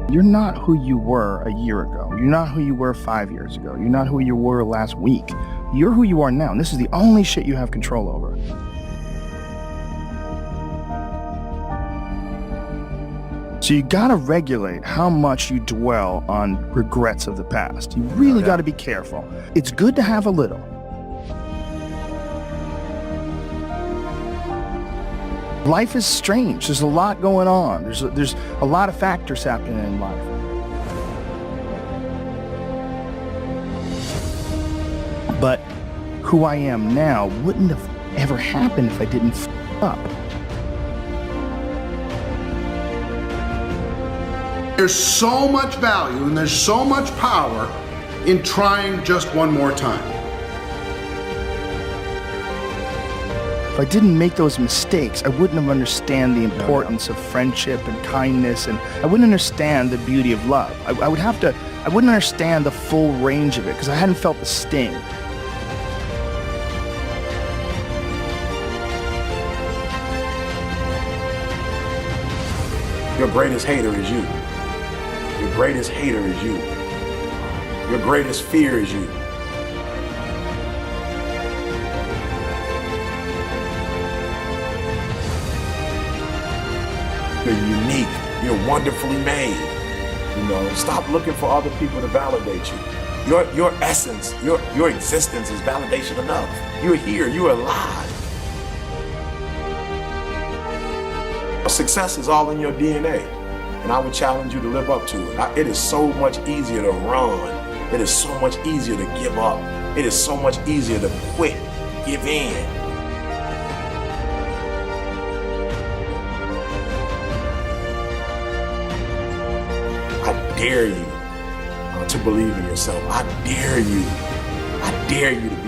You're not who you were a year ago. You're not who you were 5 years ago. You're not who you were last week. You're who you are now, and this is the only shit you have control over. So you gotta regulate how much you dwell on regrets of the past. You really gotta be careful. It's good to have a little. Life is strange. There's a lot going on. There's a lot of factors happening in life. But who I am now wouldn't have ever happened if I didn't f up. There's so much value and there's so much power in trying just one more time. If I didn't make those mistakes, I wouldn't have understand the importance of friendship and kindness, and I wouldn't understand the beauty of love. I wouldn't understand the full range of it because I hadn't felt the sting. Your greatest hater is you. Your greatest hater is you. Your greatest fear is you. You're unique. You're wonderfully made. You know, stop looking for other people to validate you. Your essence, your existence is validation enough. You're here. You're alive. Success is all in your DNA, and I would challenge you to live up to it. It is so much easier to run. It is so much easier to give up. It is so much easier to quit, give in. I dare you to believe in yourself. I dare you. I dare you to be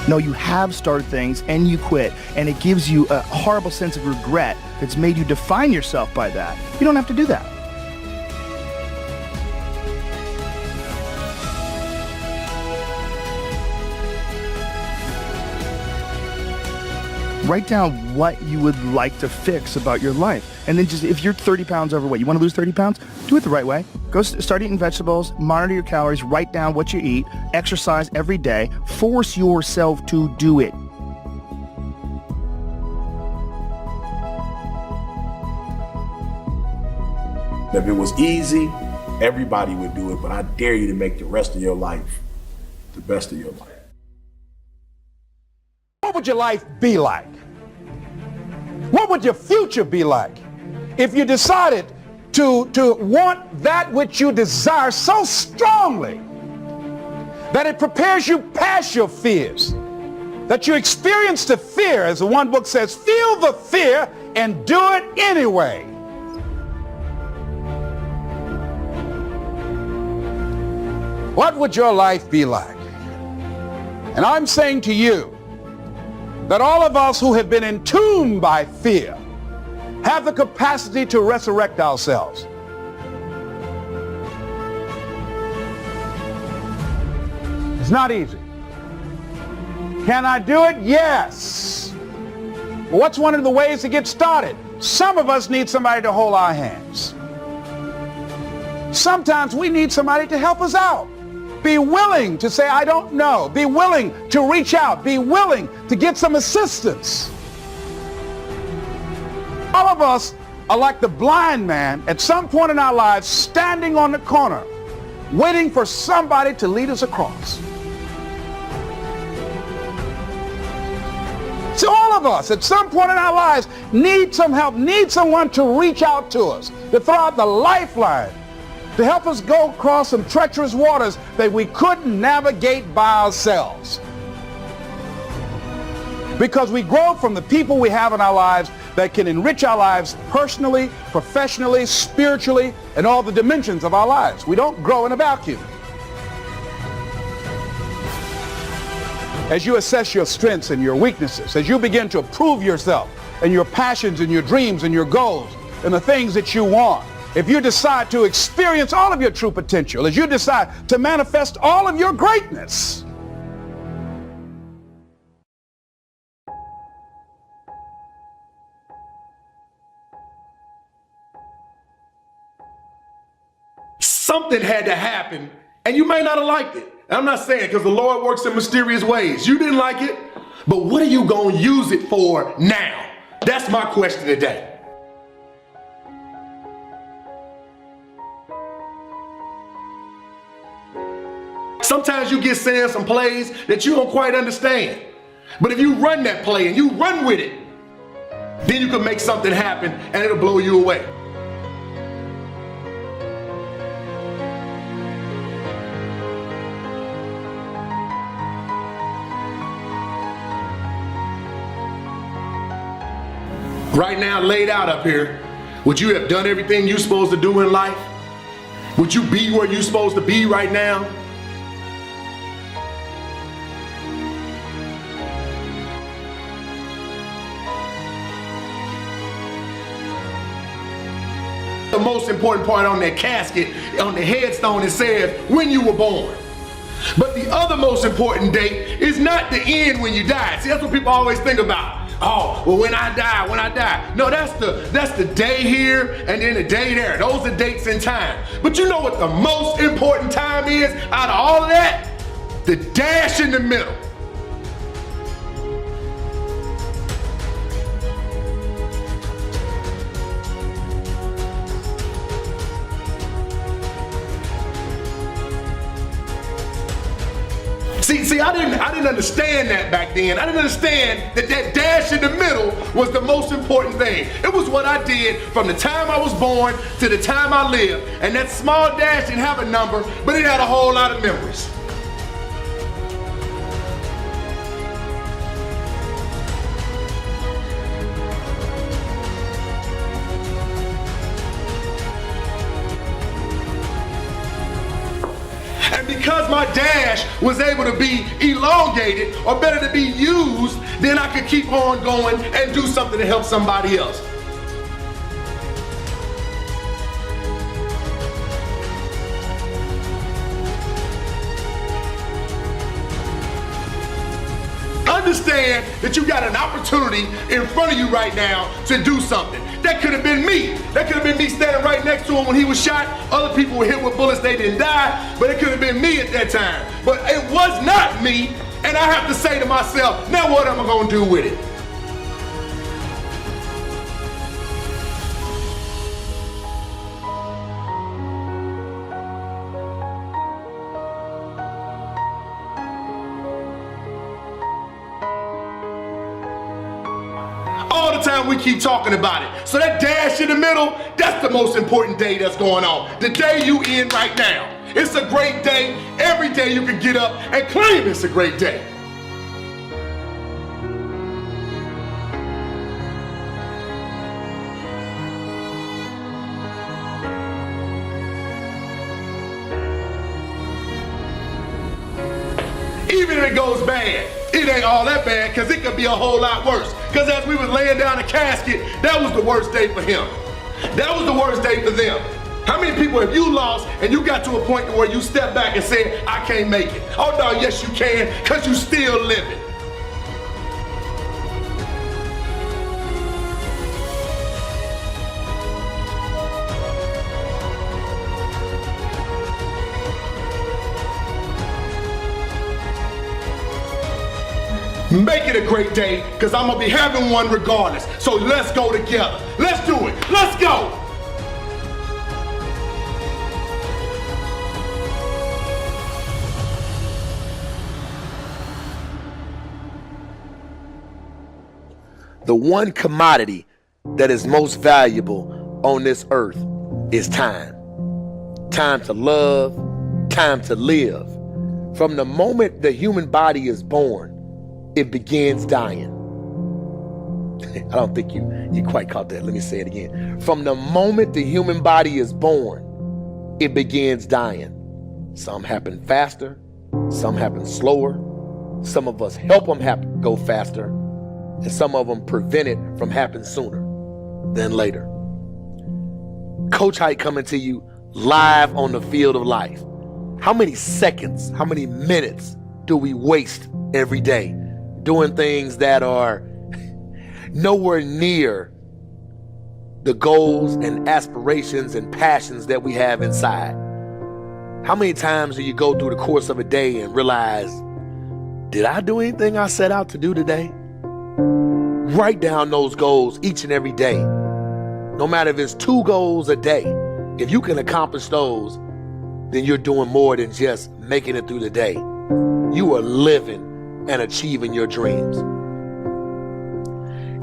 No, you have started things and you quit, and it gives you a horrible sense of regret that's made you define yourself by that. You don't have to do that. Write down what you would like to fix about your life. And then just, if you're 30 pounds overweight, you want to lose 30 pounds, do it the right way. Go start eating vegetables, monitor your calories, write down what you eat, exercise every day, force yourself to do it. If it was easy, everybody would do it, but I dare you to make the rest of your life the best of your life. What would your life be like? What would your future be like if you decided to want that which you desire so strongly that it prepares you past your fears, that you experience the fear, as the one book says, feel the fear and do it anyway? What would your life be like? And I'm saying to you that all of us who have been entombed by fear have the capacity to resurrect ourselves. It's not easy. Can I do it? Yes. But what's one of the ways to get started? Some of us need somebody to hold our hands. Sometimes we need somebody to help us out. Be willing to say, I don't know. Be willing to reach out. Be willing to get some assistance. All of us are like the blind man at some point in our lives, standing on the corner, waiting for somebody to lead us across. So all of us at some point in our lives need some help, need someone to reach out to us, to throw out the lifeline, to help us go across some treacherous waters that we couldn't navigate by ourselves. Because we grow from the people we have in our lives that can enrich our lives personally, professionally, spiritually, and all the dimensions of our lives. We don't grow in a vacuum. As you assess your strengths and your weaknesses, as you begin to approve yourself and your passions and your dreams and your goals and the things that you want, if you decide to experience all of your true potential, as you decide to manifest all of your greatness, something had to happen, and you may not have liked it. I'm not saying because the Lord works in mysterious ways. You didn't like it, but what are you going to use it for now? That's my question today. Sometimes you get sent some plays that you don't quite understand. But if you run that play and you run with it, then you can make something happen and it'll blow you away. Right now, laid out up here, would you have done everything you're supposed to do in life? Would you be where you're supposed to be right now? The most important part on that casket, on the headstone, it says when you were born. But the other most important date is not the end when you die. See, that's what people always think about. Oh, well, when I die. No, that's the day here and then the day there. Those are dates in time. But you know what the most important time is out of all of that? The dash in the middle. See, I didn't understand that back then. I didn't understand that dash in the middle was the most important thing. It was what I did from the time I was born to the time I lived. And that small dash didn't have a number, but it had a whole lot of memories. And because my dash was able to be elongated, or better to be used, then I could keep on going and do something to help somebody else. understand that you got an opportunity in front of you right now to do something. That could have been me. That could have been me standing right next to him when he was shot. Other people were hit with bullets, they didn't die, but it could have been me at that time. But it was not me, and I have to say to myself, now what am I gonna do with it? All the time we keep talking about it. So that dash in the middle, that's the most important day that's going on. The day you in right now. It's a great day. Every day you can get up and claim it's a great day. Even if it goes bad, it ain't all that bad, because it could be a whole lot worse. Because as we was laying down the casket, that was the worst day for him. That was the worst day for them. How many people have you lost and you got to a point where you step back and said, I can't make it? Oh no, yes you can, because you still living. Make it a great day, because I'm going to be having one regardless. So let's go together. Let's do it. Let's go. The one commodity that is most valuable on this earth is time. Time to love, time to live. From the moment the human body is born, it begins dying. I don't think you quite caught that. Let me say it again. From the moment the human body is born, it begins dying. Some happen faster, some happen slower. Some of us help them go faster, and some of them prevent it from happening sooner than later. Coach Hyde coming to you live on the field of life. How many seconds, how many minutes do we waste every day doing things that are nowhere near the goals and aspirations and passions that we have inside? How many times do you go through the course of a day and realize, did I do anything I set out to do today? Write down those goals each and every day. No matter if it's 2 goals a day, if you can accomplish those, then you're doing more than just making it through the day. You are living and achieving your dreams.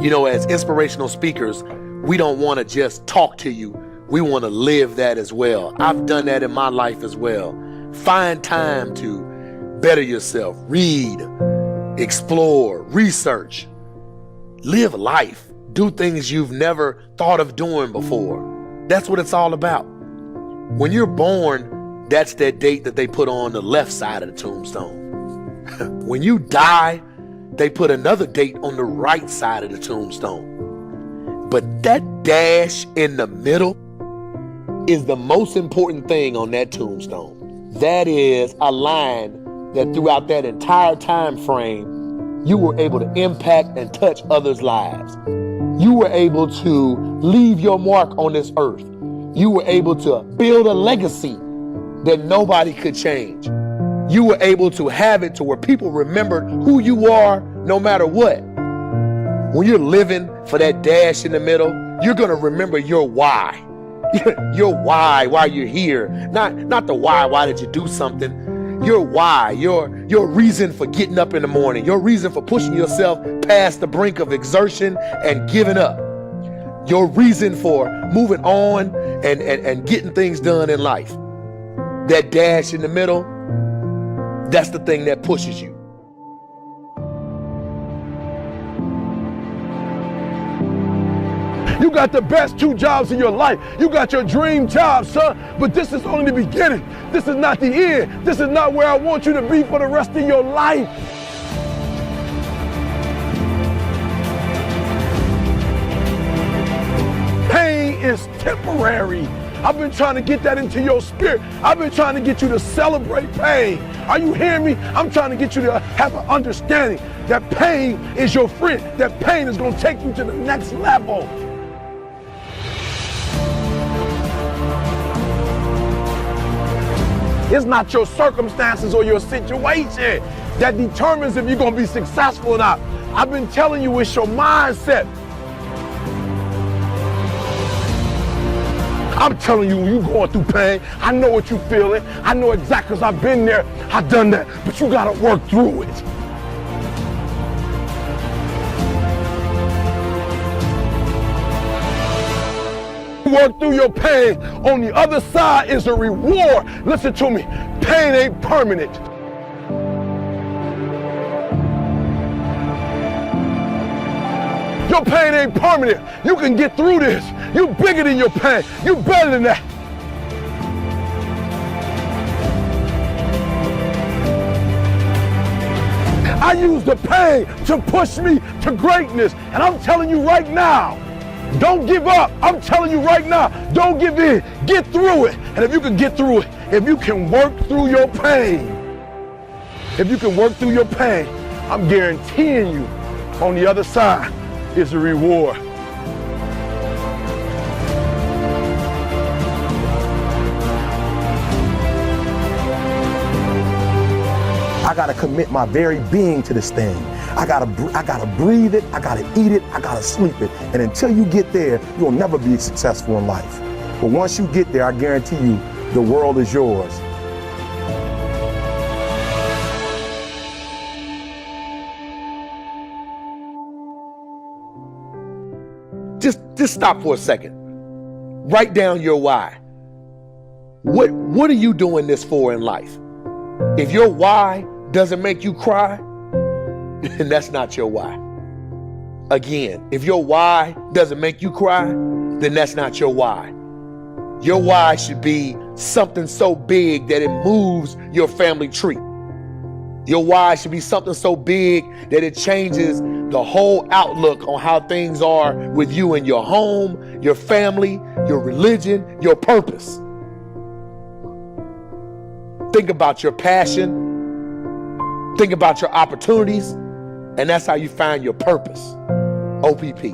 You know, as inspirational speakers, we don't want to just talk to you. We want to live that as well. I've done that in my life as well. Find time to better yourself, read, explore, research, live life, do things you've never thought of doing before. That's what it's all about. When you're born, that's that date that they put on the left side of the tombstone. When you die, they put another date on the right side of the tombstone. But that dash in the middle is the most important thing on that tombstone. That is a line that throughout that entire time frame, you were able to impact and touch others' lives. You were able to leave your mark on this earth. You were able to build a legacy that nobody could change. You were able to have it to where people remembered who you are no matter what. When you're living for that dash in the middle, you're going to remember your why. Your why you're here. Not the why did you do something? Your why, your reason for getting up in the morning, your reason for pushing yourself past the brink of exertion and giving up. Your reason for moving on and getting things done in life. That dash in the middle, that's the thing that pushes you. You got the best 2 jobs in your life. You got your dream job, son. But this is only the beginning. This is not the end. This is not where I want you to be for the rest of your life. Pain is temporary. I've been trying to get that into your spirit. I've been trying to get you to celebrate pain. Are you hearing me? I'm trying to get you to have an understanding that pain is your friend. That pain is going to take you to the next level. It's not your circumstances or your situation that determines if you're going to be successful or not. I've been telling you, it's your mindset. I'm telling you, when you're going through pain, I know what you're feeling. I know exactly, because I've been there, I've done that, but you got to work through it. Work through your pain. On the other side is a reward. Listen to me, pain ain't permanent. Your pain ain't permanent. You can get through this. You bigger than your pain. You better than that. I use the pain to push me to greatness. And I'm telling you right now, don't give up. I'm telling you right now, don't give in. Get through it. And if you can get through it, if you can work through your pain, I'm guaranteeing you on the other side is a reward. I gotta commit my very being to this thing. I gotta breathe it, I gotta eat it, I gotta sleep it. And until you get there, you'll never be successful in life. But once you get there, I guarantee you, the world is yours. Just stop for a second. Write down your why. What are you doing this for in life? If your why doesn't make you cry, then that's not your why. Again, if your why doesn't make you cry, then that's not your why. Your why should be something so big that it moves your family tree. Your why should be something so big that it changes the whole outlook on how things are with you and your home, your family, your religion, your purpose. Think about your passion. Think about your opportunities. And that's how you find your purpose. OPP.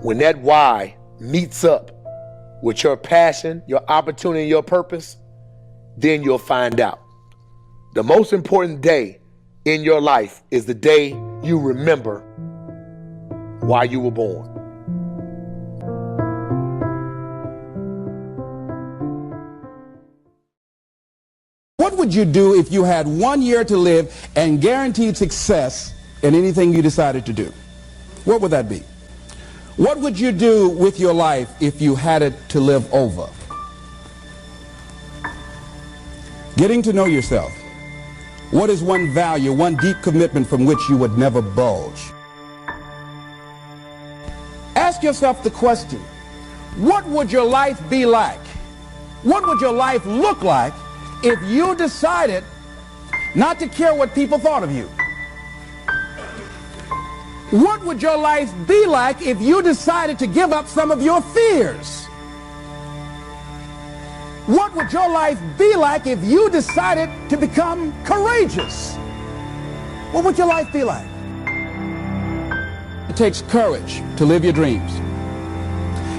When that why meets up with your passion, your opportunity, and your purpose, then you'll find out. The most important day in your life is the day you remember why you were born. What would you do if you had 1 year to live and guaranteed success in anything you decided to do? What would that be? What would you do with your life if you had it to live over? Getting to know yourself. What is one value, one deep commitment from which you would never budge? Ask yourself the question, what would your life be like? What would your life look like if you decided not to care what people thought of you? What would your life be like if you decided to give up some of your fears? What would your life be like if you decided to become courageous? What would your life be like? It takes courage to live your dreams.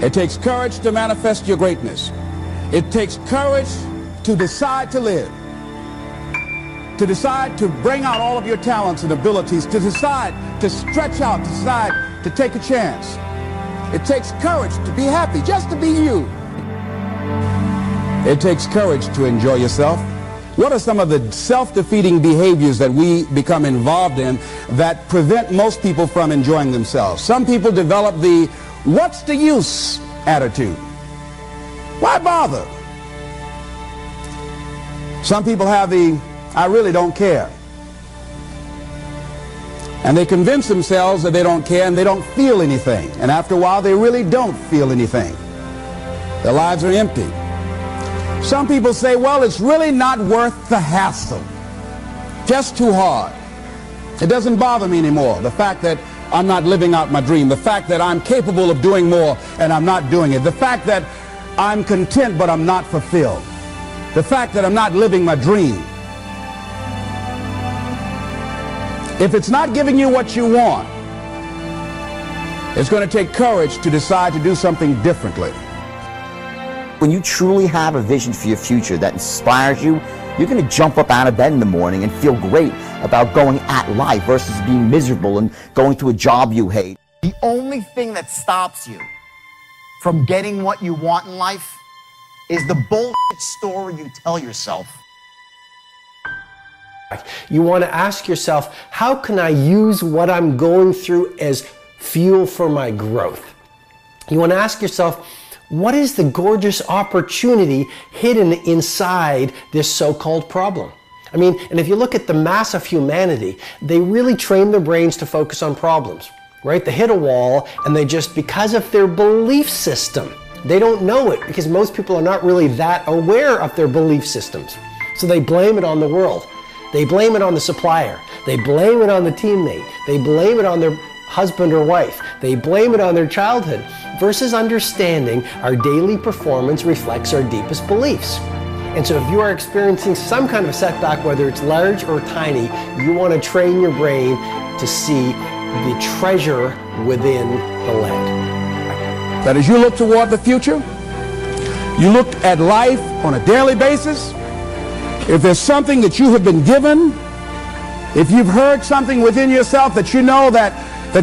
It takes courage to manifest your greatness. It takes courage to decide to live, to decide to bring out all of your talents and abilities, to decide to stretch out, to decide to take a chance. It takes courage to be happy, just to be you. It takes courage to enjoy yourself. What are some of the self-defeating behaviors that we become involved in that prevent most people from enjoying themselves? Some people develop the "what's the use" attitude. Why bother? Some people have the "I really don't care." And they convince themselves that they don't care and they don't feel anything. And after a while, they really don't feel anything. Their lives are empty. Some people say, well, it's really not worth the hassle. Just too hard. It doesn't bother me anymore. The fact that I'm not living out my dream. The fact that I'm capable of doing more and I'm not doing it. The fact that I'm content but I'm not fulfilled. the fact that I'm not living my dream. If it's not giving you what you want, it's going to take courage to decide to do something differently. When you truly have a vision for your future that inspires you, you're going to jump up out of bed in the morning and feel great about going at life versus being miserable and going to a job you hate. The only thing that stops you from getting what you want in life is the bullshit story you tell yourself. You want to ask yourself, how can I use what I'm going through as fuel for my growth? You want to ask yourself, what is the gorgeous opportunity hidden inside this so-called problem? I mean, and if you look at the mass of humanity, they really train their brains to focus on problems, right? They hit a wall and they just, because of their belief system, they don't know it because most people are not really that aware of their belief systems. So they blame it on the world. They blame it on the supplier. They blame it on the teammate. They blame it on their husband or wife. They blame it on their childhood versus understanding our daily performance reflects our deepest beliefs. And so if you are experiencing some kind of setback, whether it's large or tiny, you want to train your brain to see the treasure within the lead. That as you look toward the future, you look at life on a daily basis. If there's something that you have been given, if you've heard something within yourself that you know that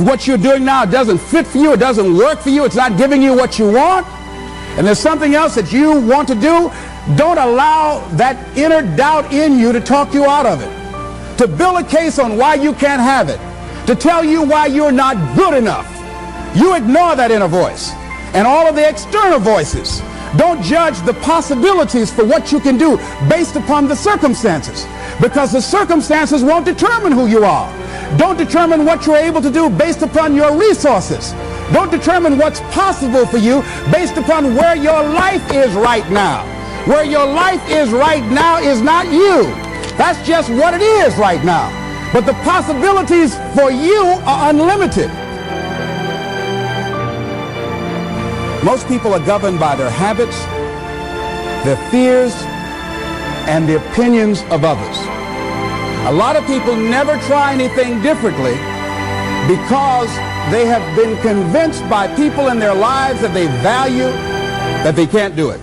what you're doing now doesn't fit for you, it doesn't work for you, it's not giving you what you want, and there's something else that you want to do, don't allow that inner doubt in you to talk you out of it, to build a case on why you can't have it, to tell you why you're not good enough. You ignore that inner voice and all of the external voices. Don't judge the possibilities for what you can do based upon the circumstances, because the circumstances won't determine who you are. Don't determine what you're able to do based upon your resources. Don't determine what's possible for you based upon where your life is right now. Where your life is right now is not you. That's just what it is right now. But the possibilities for you are unlimited. Most people are governed by their habits, their fears, and the opinions of others. A lot of people never try anything differently because they have been convinced by people in their lives that they value that they can't do it.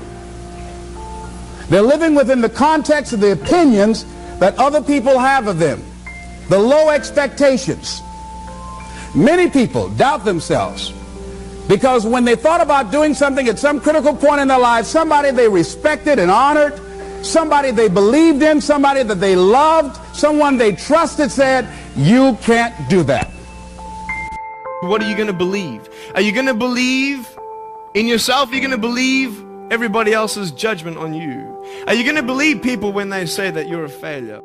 They're living within the context of the opinions that other people have of them, the low expectations. Many people doubt themselves because when they thought about doing something at some critical point in their lives, somebody they respected and honored, somebody they believed in, somebody that they loved, someone they trusted said, you can't do that. What are you going to believe? Are you going to believe in yourself? Are you going to believe everybody else's judgment on you? Are you going to believe people when they say that you're a failure?